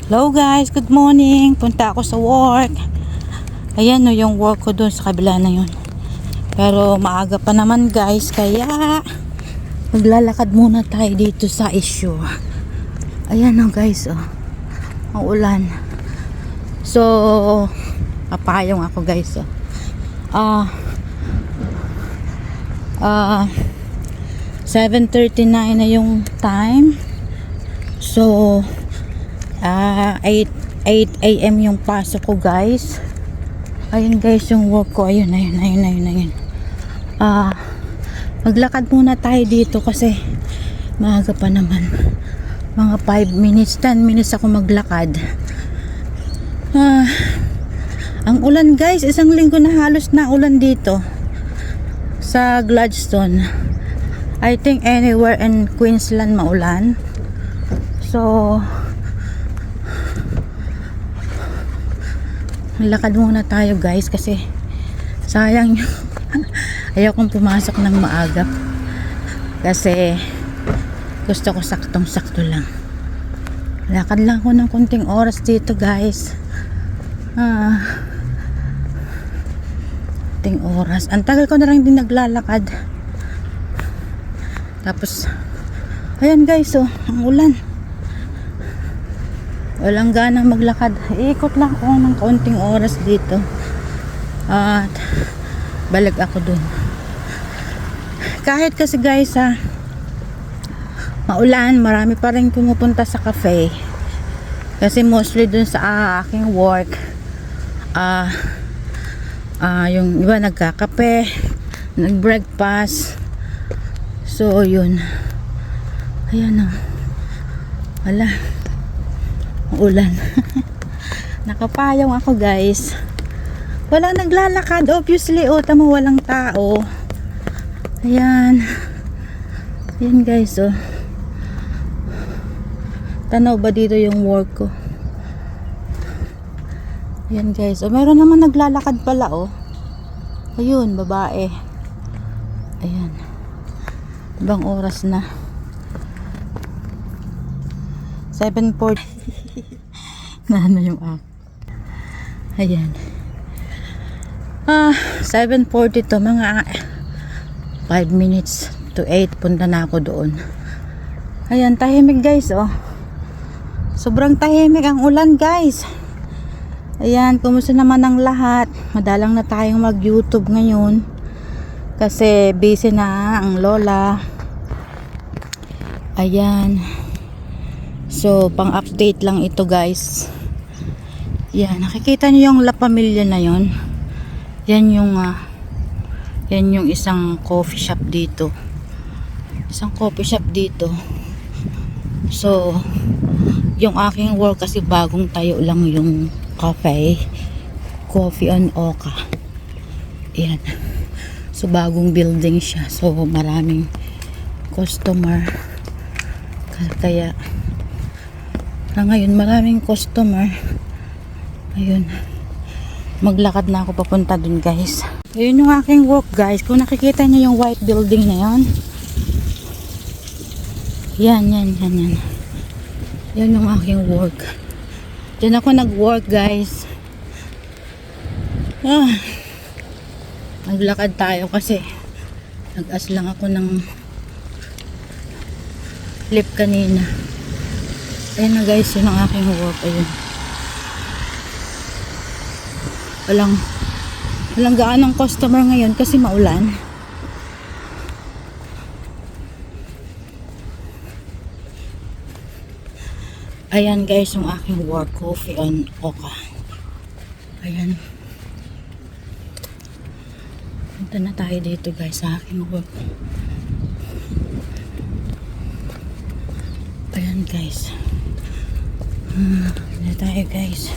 Hello guys, good morning. Punta ako sa work. Ayan no, yung work ko dun sa kabila na yun. Pero maaga pa naman guys, kaya maglalakad muna tayo dito sa issue. Ayan no guys, oh. Ang ulan. So, papayong ako guys, oh. 7:39 na yung time. So, 8 a.m. yung pasok ko guys. Ayun guys yung work ko. Ayun. Maglakad muna tayo dito kasi maaga pa naman. Mga 5 minutes, 10 minutes ako maglakad. Ang ulan guys, isang linggo na halos na ulan dito sa Gladstone. I think anywhere in Queensland maulan. So lakad muna tayo guys kasi sayang ayaw kong pumasok ng maaga kasi gusto ko saktong sakto lang. Lakad lang ako ng konting oras dito guys. Konting oras. Ang tagal ko na lang din naglalakad. Tapos ayan guys, oh, ang ulan. Walang ganang maglakad. Iikot lang ako ng kaunting oras dito. At balik ako dun. Kahit kasi guys maulan, marami pa rin pumupunta sa cafe. Kasi mostly dun sa aking work yung iba nagkakape, nag-breakfast. So yun. Ayan o. Wala. Ulan. Nakapayong ako guys. Walang naglalakad obviously. O tama, walang tao. Ayan. Ayan guys, oh. Tanaw ba dito yung work ko? Ayan guys, oh, meron naman naglalakad pala, oh. Ayun, babae. Ayan. Ibang oras na. 7:40. Ano yung ayan. 7:40 to, mga 5 minutes to 8 punta na ako doon. Ayan, tahimik guys, oh. Sobrang tahimik ang ulan guys. Ayan, kumusta naman ang lahat? Madalang na tayong mag YouTube ngayon kasi busy na ang lola. Ayan. So, pang-update lang ito guys. Yan, nakikita niyo yung La Pamilya na yon. Yan yung isang coffee shop dito. Isang coffee shop dito. So, yung aking work kasi bagong tayo lang yung cafe. Coffee on Oka. Yan. So, bagong building siya. So, maraming customer. Kaya ngayon maraming customer. Ayun, maglakad na ako papunta dun guys. Ayun yung aking work guys. Kung nakikita niyo yung white building na yan, yan yan yung aking work. Diyan ako nag-work guys. Maglakad tayo kasi nag-as lang ako ng lift kanina. Ayan na guys, yun ang aking work. Ayun. Walang gaanong customer ngayon kasi maulan. Ayan guys, yung aking work. Coffee on Oka. Ayan. Punta na tayo dito guys sa aking work. Ayan guys. Punta tayo guys.